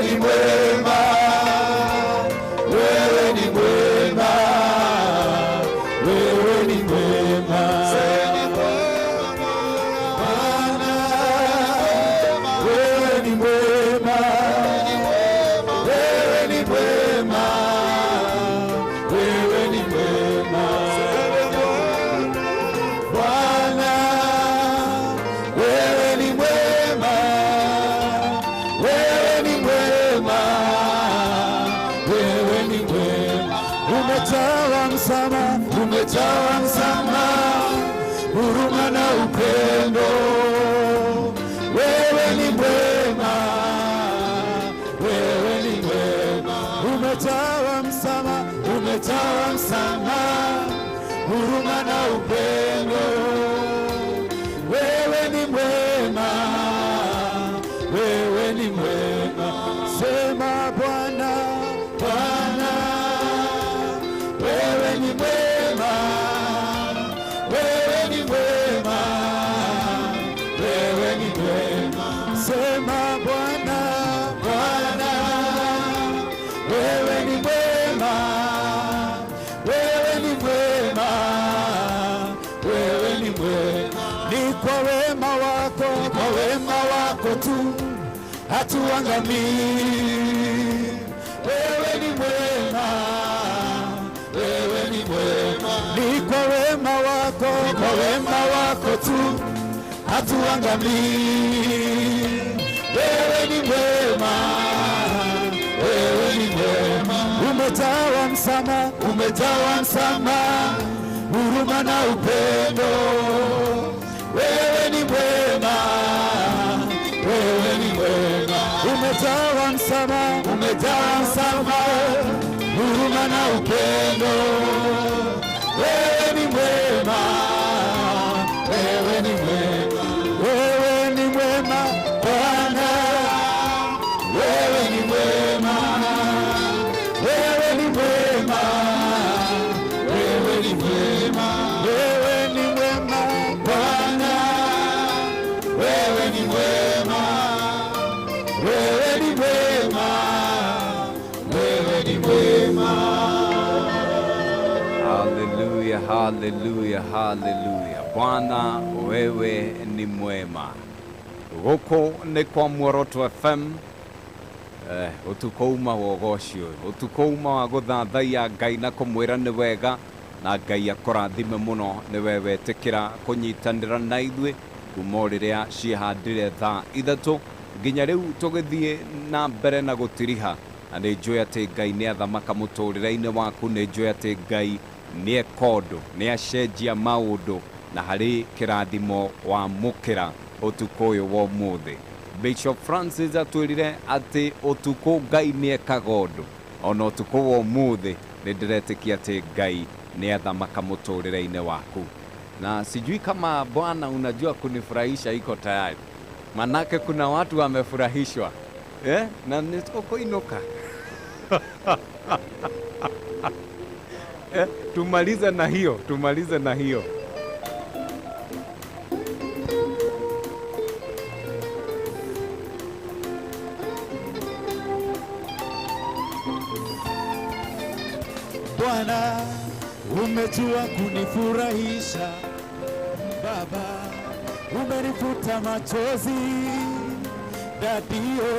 ni mwema, wewe ni mwema, wewe ni mwema. Bwana, wewe ni mwema, wewe ni mwema, wewe ni mwema. Bwana, wewe ni mwema, wewe ni mwema, wewe ni mwema. Umejawa msamaha, umejawa msamaha, huruma na upendo. Wewe ni mwema, wewe ni mwema. Umejawa msamaha, umejawa msamaha, huruma na upendo. Wewe ni mwema, wewe ni mwema. Sema Bwana, Bwana, wewe ni mwema, wewe ni mwema, wewe ni mwema. Sema Bwana, Bwana, wewe ni mwema, wewe ni mwema, wewe ni mwema. Ni kwa wema wako, kwa wema wako tu hatuangamii. Wewe ni mwema, wewe ni mwema. Ni kwa wema wako, kwa wema wako tu hatuangamii. Wewe ni mwema, wewe ni mwema. Umejawa msamaha, umejawa msamaha, huruma na upendo. Wewe ni mwema, wewe ni mwema. Umejawa msamaha, umejawa msamaha, huruma na upendo. Wewe ni mwema, wewe ni mwema. Wewe ni mwema Bwana, wewe ni mwema, wewe ni mwema, wewe ni mwema. Wewe ni mwema Bwana, wewe ni mwema, wewe ni mwema, wewe ni mwema. Haleluya, haleluya, haleluya. Bwana wewe ni mwema. Goko ni kwa Muoroto FM. Utukouma wogocio, utukouma wa guthathaiya Ngai na kumwira ni wega, na Ngai akurathime muno ni wewe tikira kunyitanira na ithui kuma riria cihandire thaa ithatu nginya riu tugithie na mbere na gutiriha. Na ni njui ati Ngai ni athamaka muturire-ini waku, ni njui ati Ngai ni ekondo, ni acenjia maundu, na hari kirathimo wa mukira utuko uyu wa umuthi. Bishop Francis atwirire ati utuko Ngai ni ekagondu, ona utuko wa umuthi ni ndiretikia ati Ngai ni athamaka muturire-ini waku. Na sijui kama Bwana unajua kunifurahisha iko tayari, manake kuna watu wamefurahishwa na nitoko inuka. Tumalize na hiyo, tumalize na hiyo. Bwana, umejua kunifurahisha. Baba, umenifuta machozi. Dadio,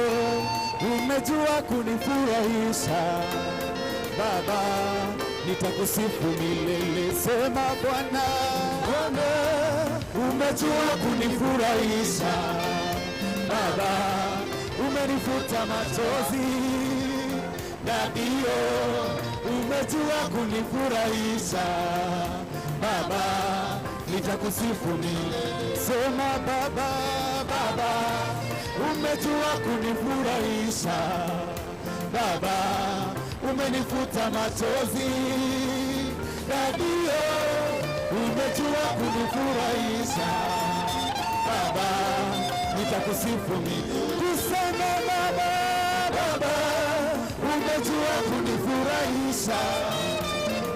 umejua kunifurahisha. Baba, nitakusifu milele. Sema Bwana, Bwana, umejua kunifurahisha. Baba, umenifuta machozi. Dadio, umejua kunifurahisha. Baba, nitakusifu milele. Sema Baba, Baba, umejua kunifurahisha. Baba, umenifuta machozi. Dadio, umejua kunifurahisha. Baba, nitakusifu milele. Tuseme Baba, Baba, umejua kunifurahisha.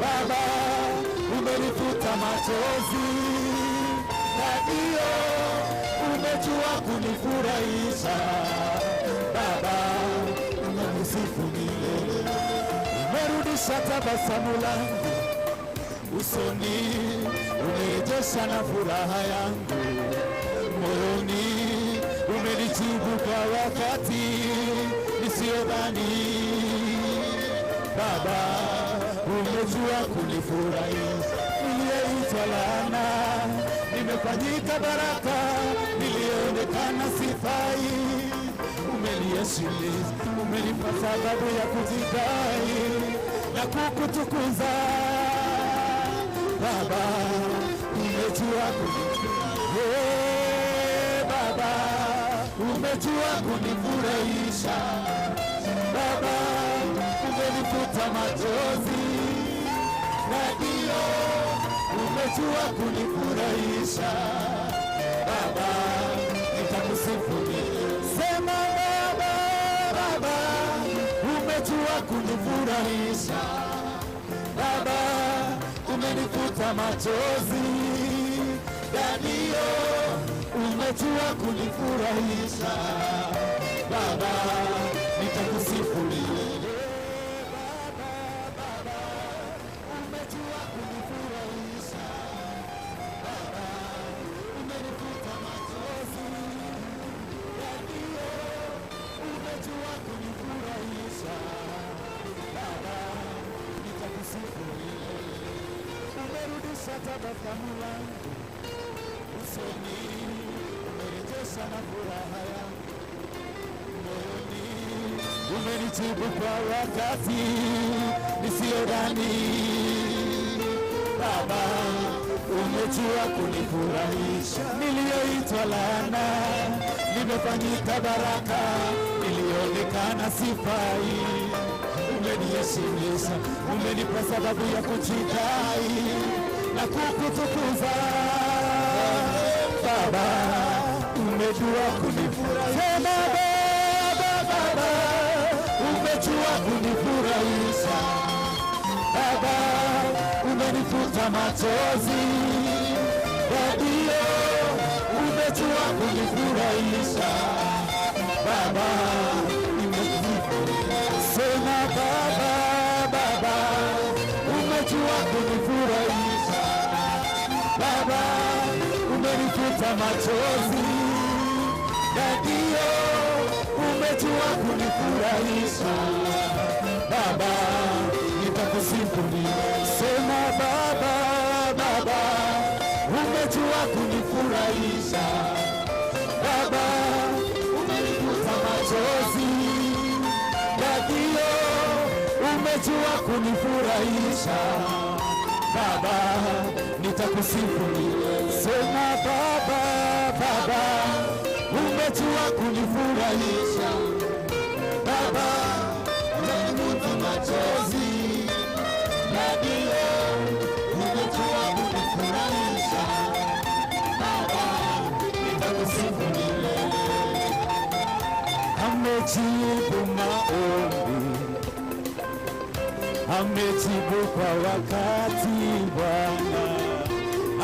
Baba, umenifuta machozi. Dadio, umejua kunifurahisha. Baba, umerudisha tabasamu langu usoni, umerejesha na furaha yangu moyoni, umenijibu kwa wakati nisiyodhani. Baba, umejua kunifurahisha, niliyeitwa laana nimefanyika baraka, nilionekana sifai. Umeniheshimisha, umenipa sababu ya kujidai na kukutukuza. Baba, umejua Baba, umejua kunifurahisha. Baba, umenifuta machozi, na ndio umejua kunifurahisha. Baba, nitakusifu. Sema Baba, Baba, umejua kunifurahisha. Baba, umenifuta machozi, na ndio umejua kunifurahisha. Baba, nitakusifu. Umerudisha tabasamu langu usoni, umerejesha na furaha yangu moyoni, umenijibu kwa wakati nisiyodhani. Baba, umejua kunifurahisha, niliyoitwa laana nimefanyika baraka, nilionekana sifai. Umeniheshimisha, umenipa sababu ya kujidai na kukutukuza. Baba, umejua kunifurahisha. Baba, umejua kunifurahisha. Baba, umenifuta machozi, ndio umejua kunifurahisha. Baba, sema Baba, Baba, umejua kunifurahisha. Baba, umenifuta machozi, ndio umejua kunifurahisha. Baba, nitakusifu. Sema Baba, Baba, umejua kunifurahisha. Baba, umenifuta machozi, ndio umejua kunifurahisha. Baba, nitakusifu. Sema Baba, Baba, umejua kunifurahisha. Baba, umenifuta machozi, ndio umejua kunifurahisha. Baba, nitakusifu. Amejibu maombi, amejibu kwa wakati Bwana,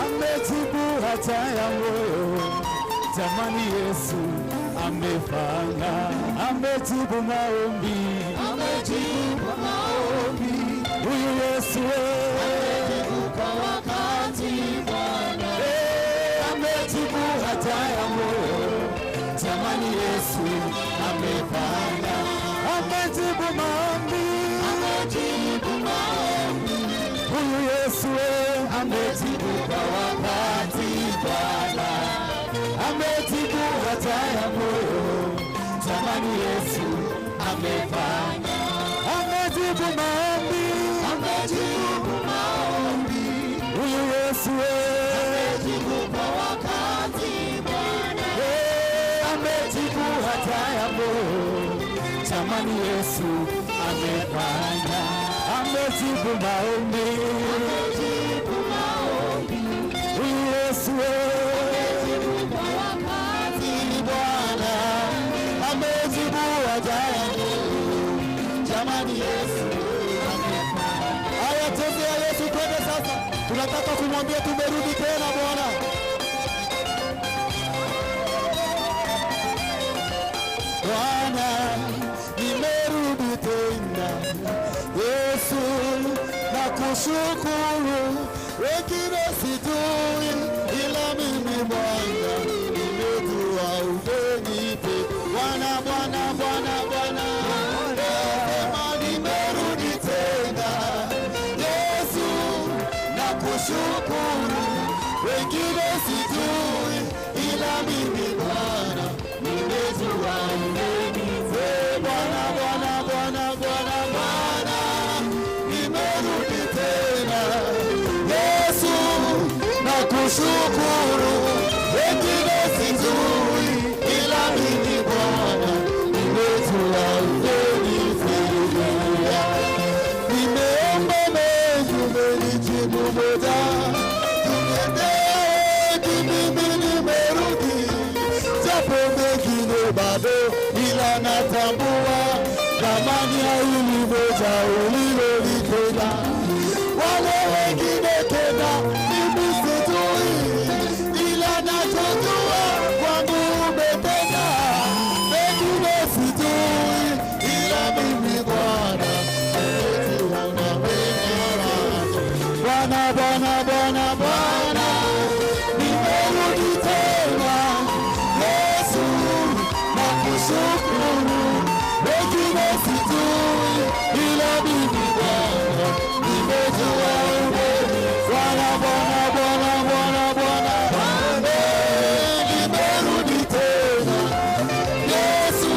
amejibu hata ya moyo. Jamani, Yesu amefanya, amejibu maombi, amejibu maombi. Huyu Yesu amejibu kwa wakati Bwana, amejibu hata ya moyo. Jamani, Yesu amefanya, amejibu maombi, amejibu maombi. Huyu Yesu amejibu kwa wakati Bwana, amejibu hata ya moyo. Jamani, Yesu amefanya, amejibu maombi, amejibu maombi. Huyu Yesu amejibu kwa wakati Bwana, amejibu hata ya moyo. Jamani, Yesu amefanya, amejibu maombi, amejibu maombi. Huyu Yesu amejibu kwa wakati Bwana, amejibu hata ya moyo. Jamani, Yesu amefanya. Haya, tembea Yesu, twende sasa. Tunataka kumwambia tumerudi tena Bwana. Bwana, nimerudi tena Yesu. kushukuru, wengine sijui, ila mimi Bwana nimejua umenipa. Bwana, Bwana, Bwana, Bwana, nasema nimerudi tena. Yesu nakushukuru, wengine sijui, ila mimi Bwana nimejua umenipa. Bwana, Bwana, Bwana, Bwana, Bwana, nimerudi tena. Yesu nakushukuru, wengine sijui, ila mimi Bwana nimejua umenisaidia. Nimeomba mengi, umenijibu moja. Tumeenda mimi nimerudi, japo mengine bado, ila natambua thamani ya hili moja ulilolitenda. Wale wengine tena mimi sijui, ila nachojua kwangu umetenda. Wengine sijui, ila mimi Bwana nimejiona mwenyewe. Bwana, Bwana, Bwana, Bwana, nimerudi tena. Yesu nakushukuru, wengine sijui, ila mimi Bwana nimejua umenipa. Bwana, Bwana, Bwana, Bwana, Bwana, Bwana, nimerudi tena. Yesu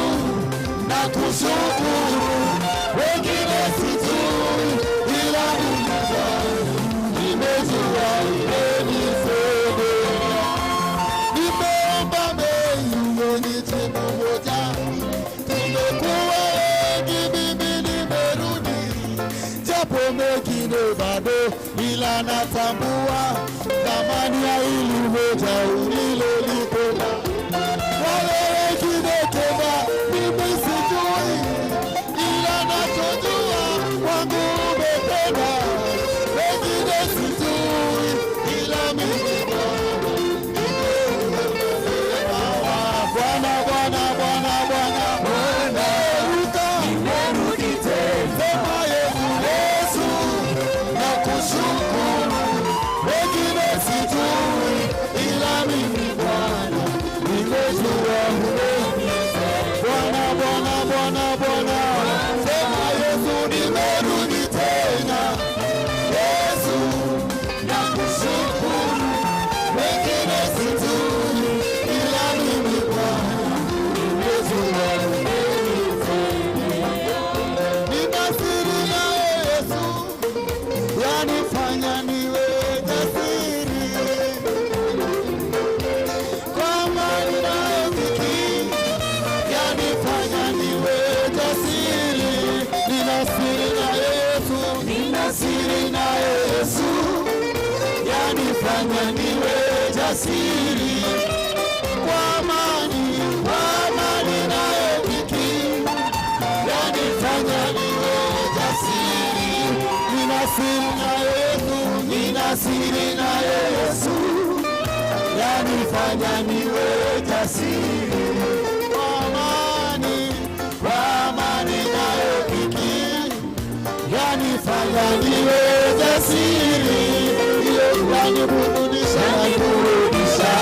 nakushukuru, wengine sijui, ila mimi Bwana nimejua umenisaidia. Nimeomba mengi, umenijibu moja. Tumekuwa wengi, mimi nimerudi, japo mengine bado, ila natambua thamani ya hili moja ulilolitenda. Wale wengine tena mimi sijui, ila nachojua kwangu umetenda. Wengine sijui, ila mimi Bwana Bwana, Bwana, Bwana, Bwana, Bwana, nimerudi tena. Sema Yesu, nakushukuru, wengine sijui, ila mimi Bwana nimejua umenipa. Bwana, Bwana, Bwana, Bwana, sema Yesu, nimerudi tena. Yesu nakushukuru, wengine sijui, ila mimi Bwana nimejua umenisaidia. Nina siri naye Yesu, yanifanya niwe jasiri. Kwa amani naye dhiki, yanifanya niwe jasiri. Nina siri naye Yesu, nina siri naye Yesu, yanifanya niwe jasiri. Kwa amani naye dhiki, yanifanya niwe jasiri. Nina siri naye Yesu, nina siri naye Yesu, yanifanya niwe jasiri. Kwa amani naye dhiki, yanifanya niwe jasiri. Iyo yaniburudisha, yaniburudisha,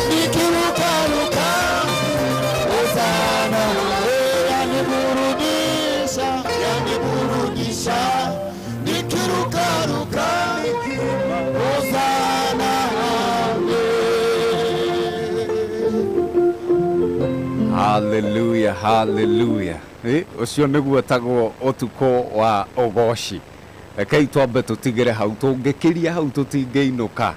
nikirukaruka sana. Yaniburudisha, yaniburudisha, nikirukaruka sana. Hallelujah, hallelujah. Ucio niguo tagwo utuko wa ugoci. Rekei twambe tutigire hau, tungikiria hau tutingeinuka.